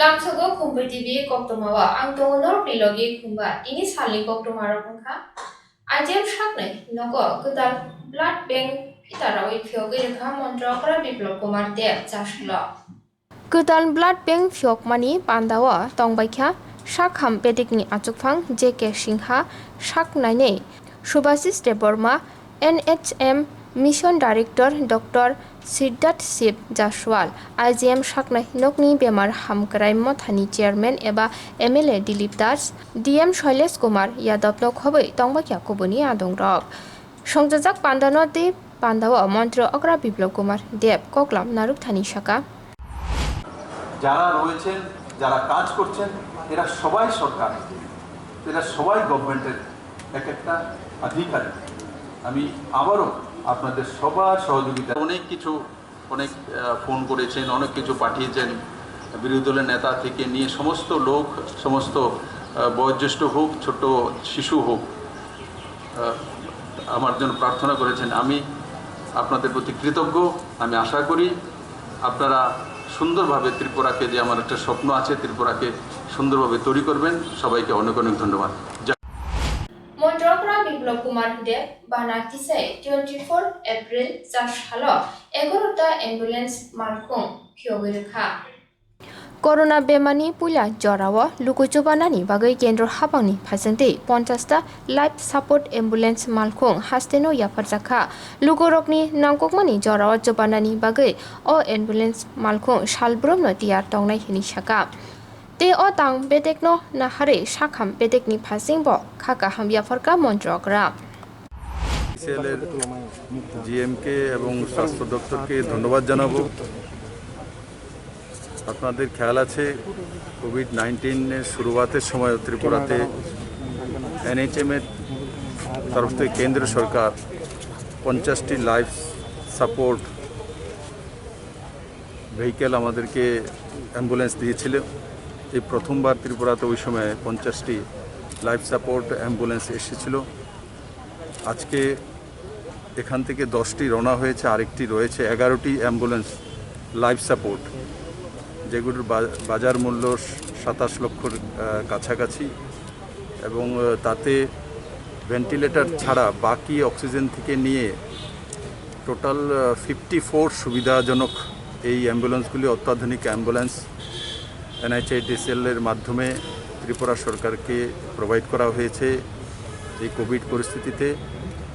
Lamsogo competitive koktomawa ang tongonor prilogi kumba ini sali koktomaro kungka ajem shakne nogo kedal blood bank pitarawi phyoge rekha montrokra biplop kumar dev chashlo Kedan blood bank phiokmani pandawa tongbaikha shakham pedikni achukphang JK Singha shaknaine Subhasis Deborma NHM Mission Director Dr. Siddharth Shiv Jaswal IGM Shaknai Nokni Bemar Hamkrai Mothani Chairman eba MLA Dilip Das DM Shailesh Kumar Yadav Lok Hobai Tongbakya Kubuni Adongrok Songjajak Pandano de Pandawa Montro Agra Biplop Kumar Dev Koklam Naruk Thani Shaka যারা রয়েছেন যারা কাজ করছেন এরা সবাই সরকার এরা সবাই গভর্নমেন্টের এক একটা আধিকারিক আমি আবারও আপনাদের সবার সহযোগিতা অনেক ফোন করেছেন অনেক কিছু পাঠিয়েছেন বিরোধী দলের নেতা থেকে নিয়ে সমস্ত লোক সমস্ত বয়োজ্যেষ্ঠ হোক ছোট শিশু হোক আমার জন্য প্রার্থনা করেছেন আমি আপনাদের প্রতি কৃতজ্ঞ আমি আশা করি আপনারা সুন্দরভাবে ত্রিপুরাকে যে আমার একটা স্বপ্ন আছে ত্রিপুরাকে সুন্দরভাবে তৈরি করবেন সবাইকে অনেক অনেক ধন্যবাদ মন্ত্রকরা বিপ্লব কুমার দেব বানাতিসে 24 এপ্রিল চারশালো 11টা অ্যাম্বুলেন্স মালখুং ফিওগেরখা করোনা বেমানি পুলা জরাও লুকুচুবানানি বাগৈ কেন্দ্র হাবাংনি ফাজেন্তে 50টা লাইফ সাপোর্ট অ্যাম্বুলেন্স মালখুং হাস্তেনো ইয়াফারজাখা লুকুরকনি নামককমানি জরাও জবানানি বাগৈ ও অ্যাম্বুলেন্স মালখুং সালব্রমনো তিয়ার টংনাই হিনি শাকা te o tang bedekno nahare shakham bedekni phasingbo khaka hambia farka মন্ত্রকরা সিএলের জিএমকে এবং স্বাস্থ্য দপ্তরকে ধন্যবাদ জানাবো আপনাদের খেয়াল আছে কোভিড-19 এর শুরুয়াতের সময় ত্রিপুরাতে এনএচএম এর তরফ থেকে কেন্দ্র সরকার 50টি লাইফ সাপোর্ট ভেহিকেল আমাদেরকে অ্যাম্বুলেন্স দিয়েছিল এই প্রথমবার ত্রিপুরাতে ওই সময় 50টি লাইফ সাপোর্ট অ্যাম্বুলেন্স এসেছিল আজকে এখান থেকে 10টি রওনা হয়েছে আরেকটি রয়েছে 11টি অ্যাম্বুলেন্স লাইফ সাপোর্ট যেগুলোর বাজার মূল্য 27 লক্ষর কাছাকাছি এবং তাতে ভেন্টিলেটর ছাড়া বাকি অক্সিজেন থেকে নিয়ে টোটাল 54 সুবিধাজনক এই অ্যাম্বুলেন্সগুলি অত্যাধুনিক অ্যাম্বুলেন্স NHIDCL এর মাধ্যমে ত্রিপুরা সরকারকে প্রোভাইড করা হয়েছে এই কোভিড পরিস্থিতিতে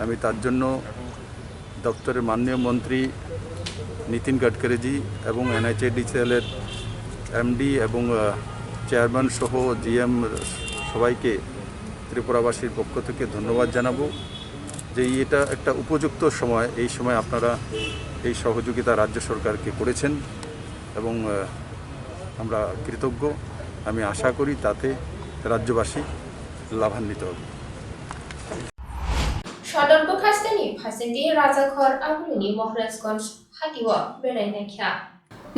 আমি তার জন্য দপ্তরের মাননীয় মন্ত্রী নীতিন গডকরিজি এবং NHIDCL এর এমডি এবং চেয়ারম্যান সহ জিএম সবাইকে ত্রিপুরাবাসীর পক্ষ থেকে ধন্যবাদ জানাবো যে এটা একটা উপযুক্ত সময় এই সময় আপনারা এই সহযোগিতা রাজ্য সরকারকে করেছেন এবং আমরা কৃতজ্ঞ আমি আশা করি তাতে রাজ্যবাসী লাভান্বিত হবে সদর্প খাস্তেনি ফাসেন্টি রাজাখর আগুলিনি মহারাজগঞ্জ হাতিওয়া বেড়াইনাখিয়া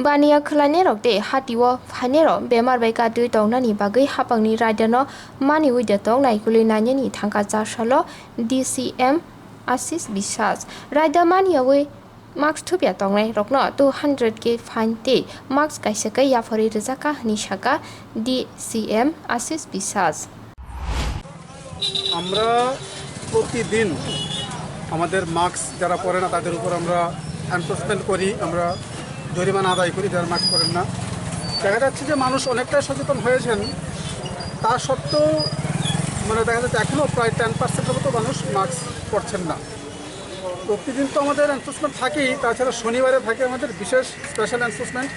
বানিয়া খলানে রকতে হাতিওয়া ফানের বেমার বাইকা দুই টংনানি বাগৈ হাপাংনি রাইডানো মানি উইদে টং নাইকুলি নাইনি থাঙ্কা চারশালো DCM আশিস বিশ্বাস রাইডা মানিয়াওই মার্কস থুপিয়া টংনাই রকনো 200K ফাইন তে মার্কস কাইসাকা ইয়াফরি রেজাকা নিশাকা DCM আশিস বিশ্বাস আমরা প্রতিদিন আমাদের মাস্ক যারা পরে না তাদের উপর আমরা এনফোর্সমেন্ট করি আমরা জরিমানা আদায় করি যারা মাস্ক পরেন না দেখা যাচ্ছে যে মানুষ অনেকটাই সচেতন হয়েছেন তা সত্ত্বেও মানে দেখা যাচ্ছে এখনও প্রায় 10% মতো মানুষ মাস্ক পরছেন না প্রতিদিন তো আমাদের এনফোর্সমেন্ট থাকেই তাছাড়া শনিবারে থাকে আমাদের বিশেষ স্পেশাল এনফোর্সমেন্ট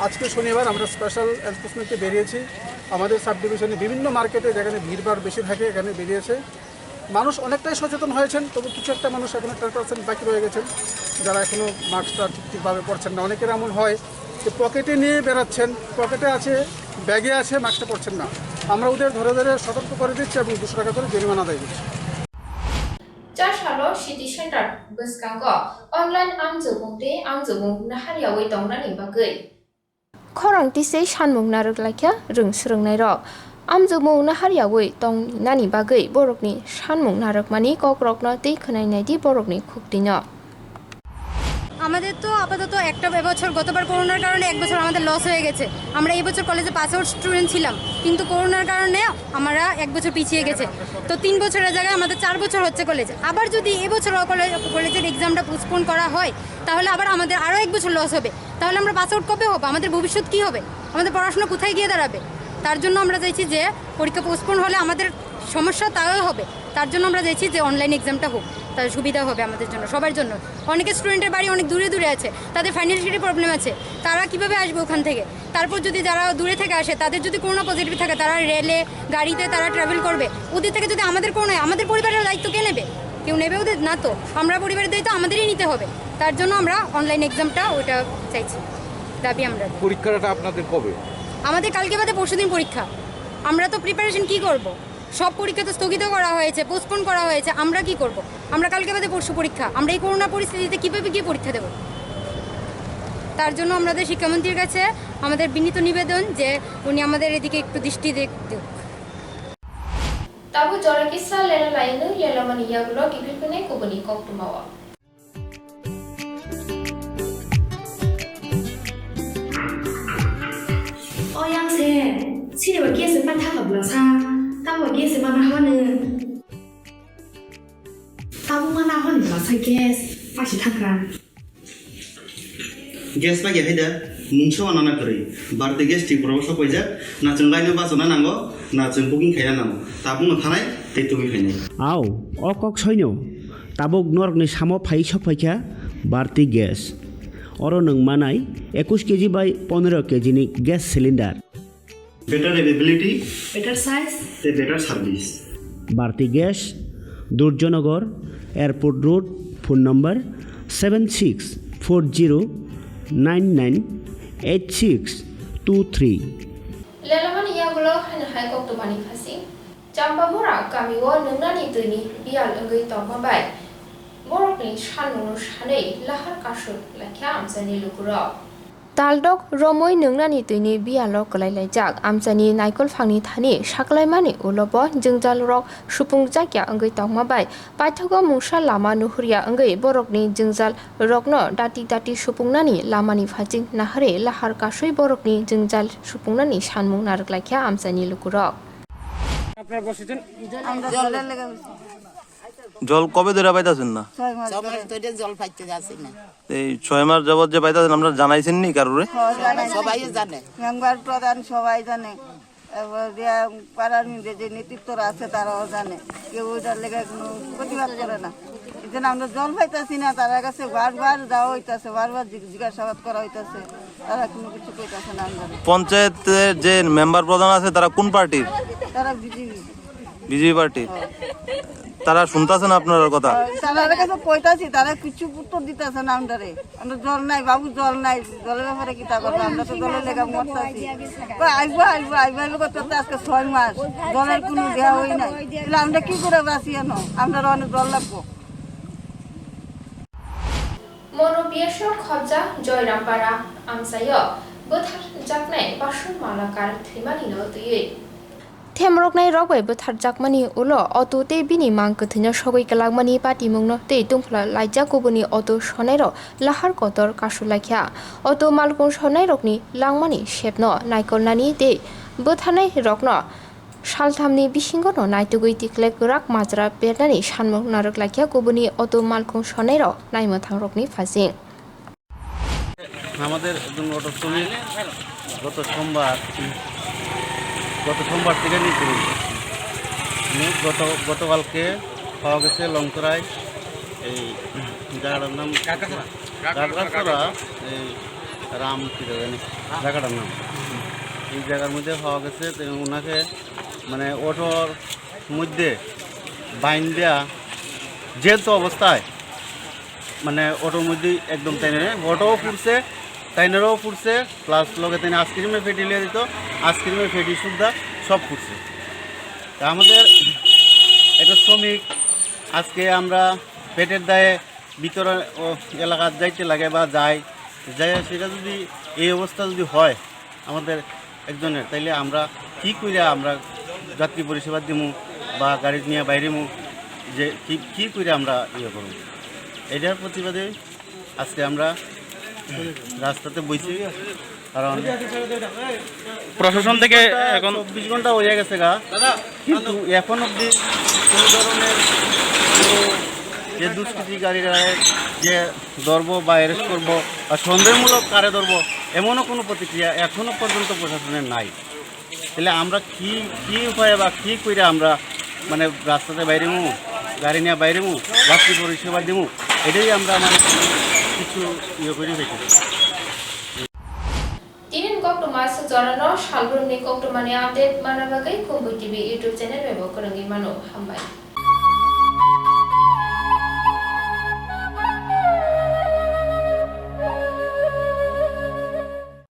আজকে শনিবার আমরা স্পেশাল এনফোর্সমেন্টে বেরিয়েছি আমাদের সাব ডিভিশনে বিভিন্ন মার্কেটে যেখানে ভিড়ভাড় বেশি থাকে এখানে বেরিয়েছে মানুষ অনেকটাই সচেতন হয়েছেন তবু কিছু একটা মানুষ এখনও 10% বাকি রয়ে গেছেন যারা এখনও মাস্কটা ঠিকভাবে পরছেন না অনেকের এমন হয় যে পকেটে নিয়ে বেরাচ্ছেন পকেটে আছে ব্যাগে আছে মাস্কটা পরছেন না আমরা ওদের ধরে ধরে সতর্ক করে দিচ্ছি এবং 200 টাকা করে জরিমানা আদায় করছি চারশালো সিটি সেন্টার বসকাঙ্গ অনলাইন আমজুবুংতে আমজুবুং নাহারিয়াওই টংনানি বাগৈ খরাং তিসে সানমুং নারক লাইখ্या रोंसरोंनाय रक আমজুবুং নাহারিয়াওই টংনানি বাগৈ বরকनि सानमुं नारकमानि कक्रकनो दै खोनायनायदि बरकनि खुक्तिनो আমাদের তো আপাতত একটা বছর গতবার করোনার কারণে এক বছর আমাদের লস হয়ে গেছে। আমরা এই বছর কলেজে পাস আউট স্টুডেন্ট ছিলাম, কিন্তু করোনার কারণে আমরা এক বছর পিছিয়ে গেছে। তো 3 বছরের জায়গায় আমাদের 4 বছর হচ্ছে কলেজ। আবার যদি এবছর কলেজের এক্সামটা পোস্টপোন করা হয় তাহলে আবার আমাদের আরও 1 বছর লস হবে। তাহলে আমরা পাস আউট কবে হবো? আমাদের ভবিষ্যৎ কী হবে? আমাদের পড়াশোনা কোথায় গিয়ে দাঁড়াবে? তার জন্য আমরা চাইছি যে পরীক্ষা পোস্টপোন হলে আমাদের সমস্যা তাও হবে। তার জন্য আমরা চাইছি যে অনলাইন এক্সামটা হোক, তার সুবিধা হবে আমাদের জন্য, সবার জন্য। অনেকে স্টুডেন্টের বাড়ি অনেক দূরে দূরে আছে, তাদের ফাইন্যান্সিয়ালি প্রবলেম আছে, তারা কিভাবে আসবে ওখান থেকে? তারপর যদি যারা দূরে থেকে আসে তাদের যদি করোনা পজিটিভ থাকে, তারা রেলে গাড়িতে তারা ট্রাভেল করবে, ওদের থেকে যদি আমাদের কোনো আমাদের পরিবারের দায়িত্ব কে নেবে? কেউ নেবে ওদের না, তো আমরা পরিবারের দায়িত্ব আমাদেরই নিতে হবে। তার জন্য আমরা অনলাইন এক্সামটা ওইটা চাইছি, দাবি আমরা। পরীক্ষাটা আপনাদের কবে? আমাদের কালকে বাদে পরশুদিন পরীক্ষা। আমরা তো প্রিপারেশন কি করব? সব পরীক্ষা তো স্থগিত করা হয়েছে, পোস্টপোন করা হয়েছে, আমরা কি করব? আমরা কালকে বাদে পরশু পরীক্ষা, আমরা এই করোনা পরিস্থিতিতে কীভাবে গিয়ে পরীক্ষা দেব? তার জন্য আমাদের শিক্ষামন্ত্রীর কাছে আমাদের বিনীত নিবেদন যে উনি আমাদের এদিকে একটু দৃষ্টি দিক। Tabu jora kisa lela lainu lela mani yagulo gibipune kubuni koktumawa. Yang se, sini bagi sempat tak berasa, tahu bagi sempat mana ni, tahu mana ni berasa gas, pasti takkan. Gas bagi ada, muncul anak kiri, berarti gas di Pulau Sapoja, nacung lainnya bahasa nanggo, nacung booking kaya nanggo, tabung ngantai, itu begini. Aw, kok soino, tabuk nork ni samo fai sopaicha, berarti gas. Orang neng manai 21 kg by 15 kg ni gas cylinder. Better availability, Better size, better service. Bharti Gas, Durjonagar, Airport Road, phone number 7640998623. Lela mani yagulo hana hai koktumani phasi. Jamba bora kami wo nungnani tuni bial engui tongmabai. Borokni shanunu shanei lahar kasur lakya amsani lukuro. Taldok romoi nungnani tuni bialo kalailajak amsani naikol phangni thani saklaimani ulobo jengjal rok supung jakya engui tongmabai. Paithogo mungsa lama nuhuria engui borokni jengjal rokno dati supungnani lamani phajing nahare lahar kasui borokni jengjal supungnani sanmung naruklakya amsani lukuro. জল কবে ধরে পাইতাছেন না? জল পাইতে যাচ্ছি না। এই 6 মাস যাবত যে পাইতাছেন আমরা জানাইছেন নি কারোরে? সবাই জানে, মেম্বার প্রধান সবাই জানে, পাড়ার যে নেতৃত্বরা আছে তারাও জানে, কেউ ওইটার লেগে কোনো প্রতিবাদ করে না। এই জন্য আমরা জল পাইতেছি না, তারা কাছে বারবার যাওয়া হইতেছে, বারবার জিজ্ঞাসাবাদ করা হইতেছে, তারা কোনো কিছু কইতেছে না। পঞ্চায়েতের যে মেম্বার প্রধান আছে তারা কোন পার্টির? তারা বিজেপি পার্টির। তারা শুনতেছেন আপনার কথা? তাদের কাছে কইতাছি, তারা কিছু উত্তর দিতেছে না। আমরা জল নাই বাবু, জল নাই, জলের ব্যাপারে কি তা করবো? আমরা তো জলের লেগে মরতাছি। আইবা করতে আজকে 6 মাস জলের কোনো দেওয়া হই নাই, তাহলে আমরা কি করে বাঁচি? আমরা অনেক জল লাগবো। Monobiasho khobja Joyrampara amsayo bothar jaknai basun malakar thimani no tuye. Themroknai rokbai bothar jakmani ulo auto te bini mang kuthina sogoi kalagmani pati mungno te tungphla laija kubuni auto sonairo lahar kotor kasulakya. Auto malkon sonai rokni langmani shepno naikolnani te bothanai rokno Shalthamni bisingono naitugui tiklek rak majra bernani sanmung naruklakya kubuni auto malkon sonairo naimothang rokni phasing. আমাদের একজন auto শ্রমিক গত সোমবার থেকে নিতে গতকালকে পাওয়া গেছে লংতরায়, এই জায়গাটার নাম গাগরাছড়া, এই রাম কি জানি জায়গাটার নাম, এই জায়গার মধ্যে পাওয়া গেছে। ওনাকে মানে অটোর মধ্যে বাইন দেয়া যেহেতু অবস্থায়, মানে অটোর মধ্যে একদম তাইনে অটোও ফুটছে, তাইনেরও ফুটছে, প্লাস লগে তাইনে আইসক্রিমে ফেটি লিয়ে দিত, আইসক্রিমে ফেটি সুদ্ধা সব ফুটছে। তা আমাদের একটা শ্রমিক আজকে আমরা পেটের দায়ে ভিতরে এলাকার যাইতে লাগে বা যাই সেটা যদি এই অবস্থা যদি হয় আমাদের একজনের, তাইলে আমরা কী করে আমরা যাত্রী পরিষেবা দিমু বা গাড়ি নিয়ে বাইরেমু, যে কী করে আমরা ইয়ে করব? এটার প্রতিবাদে আজকে আমরা রাস্তাতে বইছি, কারণ প্রশাসন থেকে এখন 24 ঘন্টা হয়ে গেছে গা, কিন্তু এখন অবধি কোনো ধরনের যে দুষ্কৃতিকারীরা যে ধরবো বা অ্যারেস্ট করবো বা সন্দেহমূলক কারে ধরবো এমনও কোনো প্রতিক্রিয়া এখনও পর্যন্ত প্রশাসনের নাই। তাহলে আমরা কি উপায়ে বা কী করে আমরা মানে রাস্তাতে বাইরে মু, গাড়ি নিয়ে বাইরে মু, যাত্রী পরিষেবা দিমু, এটাই আমরা মানে কিছু করে পেয়েছি। Tinin koktoma sejarah salbun ni koktoma ni update mana bagai kumbu TV YouTube channel web korangi mano hambai.